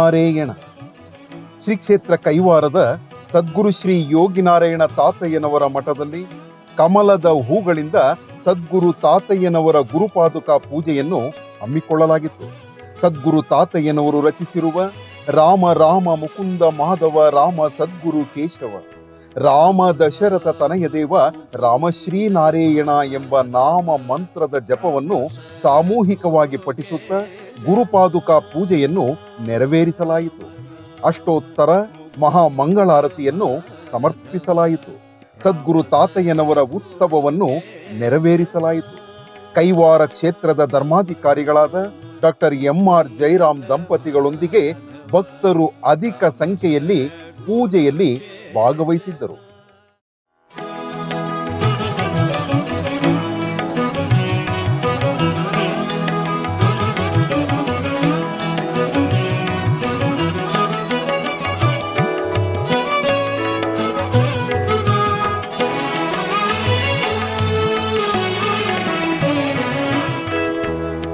ಶ್ರೀನಾರಾಯಣ. ಶ್ರೀ ಕ್ಷೇತ್ರ ಕೈವಾರದ ಸದ್ಗುರು ಶ್ರೀ ಯೋಗಿನಾರಾಯಣ ತಾತಯ್ಯನವರ ಮಠದಲ್ಲಿ ಕಮಲದ ಹೂಗಳಿಂದ ಸದ್ಗುರು ತಾತಯ್ಯನವರ ಗುರುಪಾದುಕಾ ಪೂಜೆಯನ್ನು ಹಮ್ಮಿಕೊಳ್ಳಲಾಗಿತ್ತು. ಸದ್ಗುರು ತಾತಯ್ಯನವರು ರಚಿಸಿರುವ ರಾಮ ರಾಮ ಮುಕುಂದ ಮಾಧವ ರಾಮ ಸದ್ಗುರು ಕೇಶವ ರಾಮ ದಶರಥ ತನಯ ದೇವ ರಾಮಶ್ರೀ ನಾರಾಯಣ ಎಂಬ ನಾಮ ಮಂತ್ರದ ಜಪವನ್ನು ಸಾಮೂಹಿಕವಾಗಿ ಪಠಿಸುತ್ತಾ ಗುರುಪಾದುಕಾ ಪೂಜೆಯನ್ನು ನೆರವೇರಿಸಲಾಯಿತು. ಅಷ್ಟೋತ್ತರ ಮಹಾಮಂಗಳಾರತಿಯನ್ನು ಸಮರ್ಪಿಸಲಾಯಿತು. ಸದ್ಗುರು ತಾತಯ್ಯನವರ ಉತ್ಸವವನ್ನು ನೆರವೇರಿಸಲಾಯಿತು. ಕೈವಾರ ಕ್ಷೇತ್ರದ ಧರ್ಮಾಧಿಕಾರಿಗಳಾದ ಡಾಕ್ಟರ್ MR ಜೈರಾಮ್ ದಂಪತಿಗಳೊಂದಿಗೆ ಭಕ್ತರು ಅಧಿಕ ಸಂಖ್ಯೆಯಲ್ಲಿ ಪೂಜೆಯಲ್ಲಿ ಭಾಗವಹಿಸಿದ್ದರು.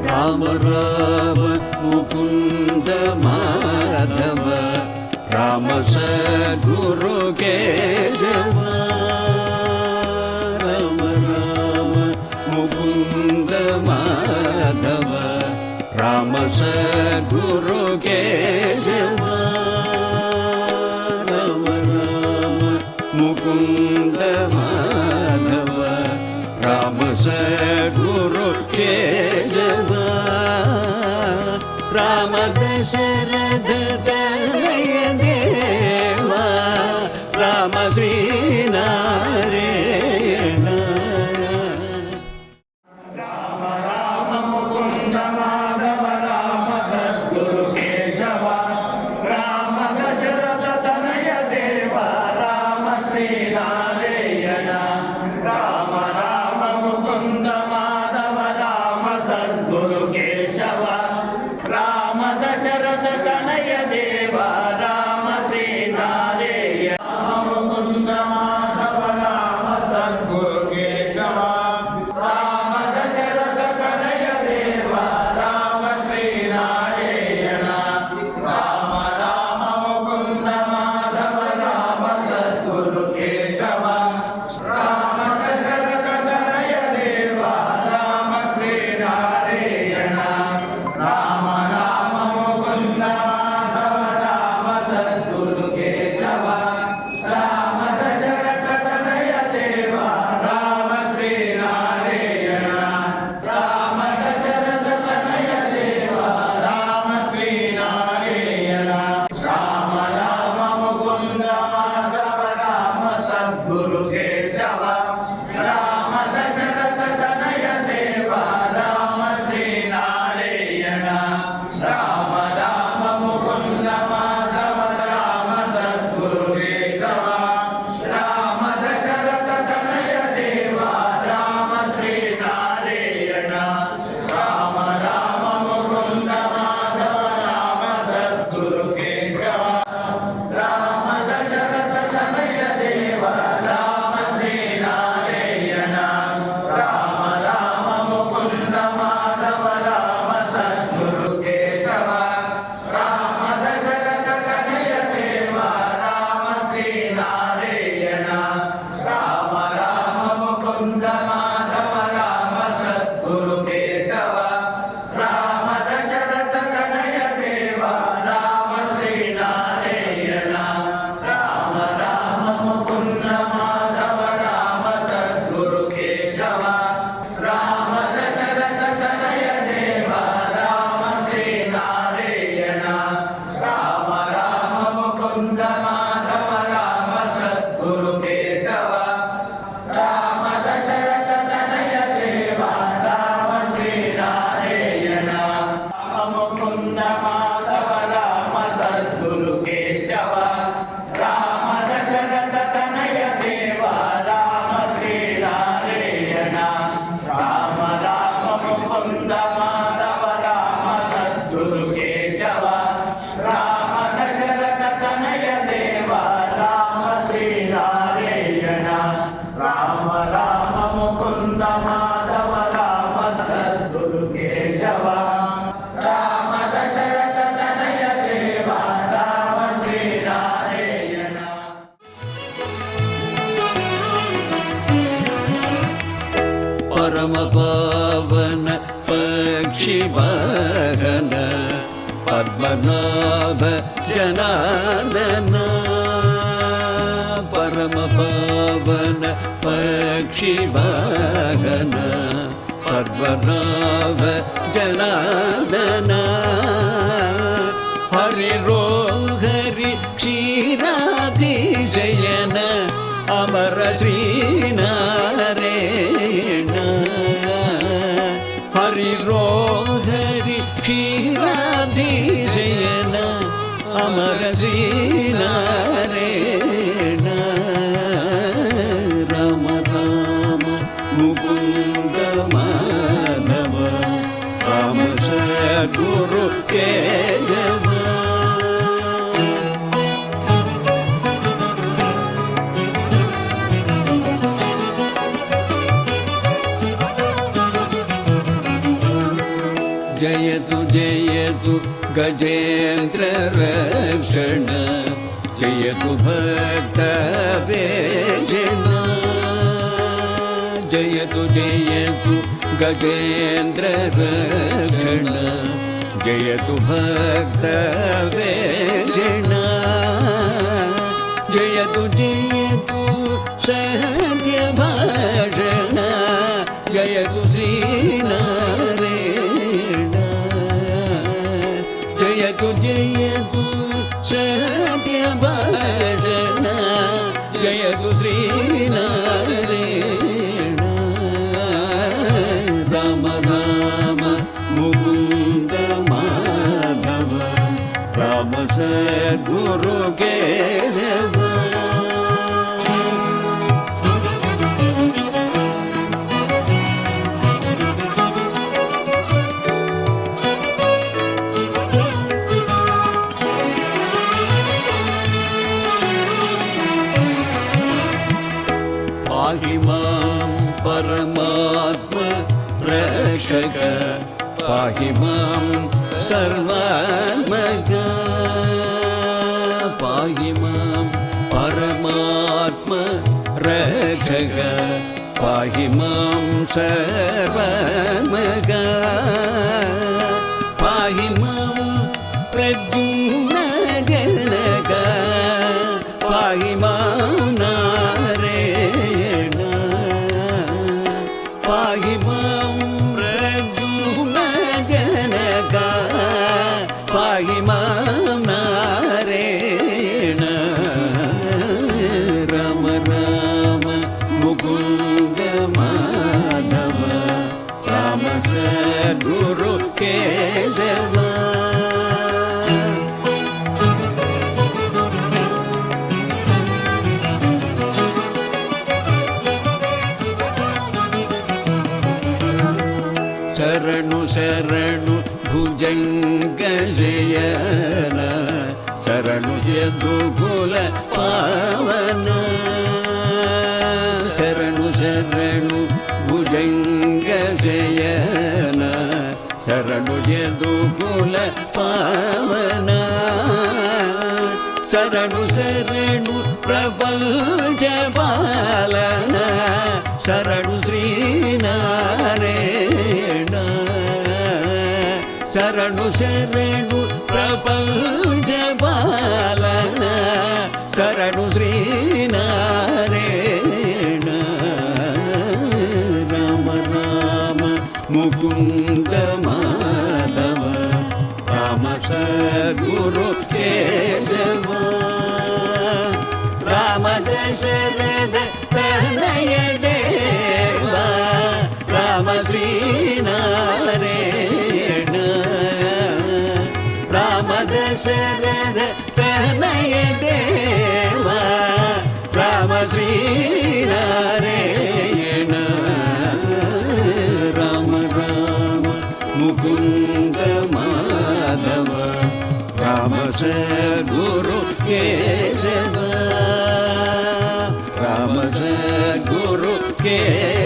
ರಾಮ ರಾಮ ಮುಕುಂದ ಮಾಧವ ರಾಮ ಸದ್ಗುರು ಕೇಶವ ರಾಮ ರಾಮ ಮುಕುಂದ ಮಾಧವ ರಾಮ ಸದ್ಗುರು ಕೇಶವ ರಾಮ ರಾಮ ಮುಕುಂದ ಮಾಧವ ರಾಮ ಸದ್ಗುರು ಕೇಶವ ರಾಮ ದಶರಥ ತನಯ ದೇವ ರಾಮ ಶ್ರೀ ನಾರಾಯಣ. ರಾಮ ರಾಮ ಮುಕುಂದ ಮಾಧವ ರಾಮ ಸದ್ಗುರು ಕೇಶವ ರಾಮ ದಶರಥ ತನಯ ದೇವ ರಾಮ ಶ್ರೀ ನಾರಾಯಣ. ರಾಮ ರಾಮ ಮುಕುಂದ ಮಾಧವ ರಾಮ ಸದ್ಗುರು ಕೇಶವ ರಾಮ ದಶರಥ ತನಯ ದೇವ ರಾಮ ಶ್ರೀ ನಾರಾಯಣ. ಮುಕುಂದ ಮಾಧವ ರಾಮ ಸದ್ಗುರು ಕೇಶವ ರಾಮ ದಶರಥ ತನಯ ದೇವ ರಾಮ ಶ್ರೀ ನಾರಾಯಣ. ರಾಮ ರಾಮ ಮುಕುಂದ ಮಾಧವ ರಾಮ ಸದ್ಗುರು ಕೇಶವ ರಾಮ ದಶರಥ ತನಯ ದೇವ ರಾಮ ಶ್ರೀ ನಾರಾಯಣ. ರಾಮ ರಾಮ ಮುಕುಂದ ಮಾಧವ ರಾಮ ಸದ್ಗುರು ಕೇಶವ ರಾಮ ದಶರಥ ತನಯ ದೇವ ರಾಮ ಶ್ರೀ ನಾರಾಯಣ. ರಾಮ ದಶರಥ ತನಯ ದೇವ ರಾಮ ಶ್ರೀ ನಾರಾಯಣ. ರಾಮ ರಾಮ ಮುಕುಂದ ಮಾಧವ ರಾಮ ಸದ್ಗುರು ಕೇಶವ ರಾಮ ದಶರಥ ತನಯ ದೇವ ರಾಮ ಶ್ರೀ ನಾರಾಯಣ. ರಾಮ ರಾಮ ಮುಕುಂದ ಮಾಧವ ರಾಮ ಸದ್ಗುರು ಕೇಶವ ರಾಮ ದಶರಥ ತನಯ ದೇವ ರಾಮ ಶ್ರೀ ನಾರಾಯಣ. ರಾಮ ರಾಮ ಮುಕುಂದ ಮಾಧವ ರಾಮ ಸದ್ಗುರು ಕೇಶವ ರಾಮ ದಶರಥ ತನಯ ದೇವ ರಾಮ ಶ್ರೀ ನಾರಾಯಣ. ರಾಮ ರಾಮ ಮುಕುಂದ ಮಾಧವ ರಾಮ ಸದ್ಗುರು ಕೇಶವ ರಾಮ ದಶರಥ ತನಯ ದೇವ ರಾಮ ಶ್ರೀ ನಾರಾಯಣ. ರಾಮ ರಾಮ ಮುಕುಂದ ಮಾಧವ ರಾಮ ಸದ್ಗುರು ಕೇಶವ ರಾಮ ದಶರಥ ತನಯ ದೇವ ರಾಮ ಶ್ರೀ ನಾರಾಯಣ. ರಾಮ ರಾಮ ಮುಕುಂದ ಮಾಧವ ರಾಮ ಸದ್ಗುರು ಕೇಶವ ರಾಮ ದಶರಥ ತನಯ ದೇವ ರಾಮ ಶ್ರೀ ನಾರಾಯಣ. ರಾಮ ರಾಮ ಮುಕುಂದ ಮಾಧವ ರಾಮ ಸದ್ಗುರು ಕೇಶವ ರಾಮ ದಶರಥ ತನಯ ದೇವ ರಾಮ ಶ್ರೀ ನಾರಾಯಣ. ರಾಮ ಮುಕುಂದ ಮಾಧವ ರಾಮ ಸದ್ಗುರು ಕೇಶವ ರಾಮ ದಶರಥ ತನಯ ದೇವ ರಾಮ ಶ್ರೀ ನಾರಾಯಣ. ರಾಮ ರಾಮ ಮುಕುಂದ ಮಾಧವ ರಾಮ ಸದ್ಗುರು ಕೇಶವ ರಾಮ ದಶರಥ ತನಯ ದೇವ परम पावन पक्षिवाहन पद्मनाभ जनार्दन परम पावन पक्षिवाहन पद्मनाभ जनार्दन हरिरो हरि क्षीराधिशयन अमर श्रीनारायण हरिरो हरि क्षीराधिशयन अमर श्रीनारायण राम राम मुकुंद माधव राम सद्गुरु केशव जयतु जयतु गजेन्द्र रक्षण जयतु भक्त वेषण जयतु जयतु गजेन्द्र रक्षण जयतु भक्त वेषण जयतु जयतु सत्य भाषण जयतु श्रीनारायण जयतु जयतु सत्य भाषण जयतु श्रीनारायण राम राम मुकुंद माधव राम सद्गुरु केशव पाहि मां परमात्म रक्षक पाहि मां सर्वात्मक पाहि मां परमात्म रक्षक पाहि मां सर्वात्मक पाहि मां प्रद्युम्न जनक पाहि मां नारायण पाहि मां प्रद्युम्न जनक पाहि मां नारायण राम राम मुकुंद माधव राम सद्गुरु केशव शरणु शरणु भुजंग जयन शरणु यदुकुल पावन शरणु शरणु भुजंग जयन शरणु यदुकुल पावन शरणु शरणु प्रपंच पालन शरणु श्रीनारायण शरणु शरणु प्रपंच पालन शरणु श्रीनारायण राम राम मुकुंद माधव राम सद्गुरु केशव राम दशरथ तनय देवा राम श्रीनारायण राम दशरथ तनय देवा राम श्रीनारायण राम राम मुकुंद माधव राम सद्गुरु केशव राम सद्गुरु केशव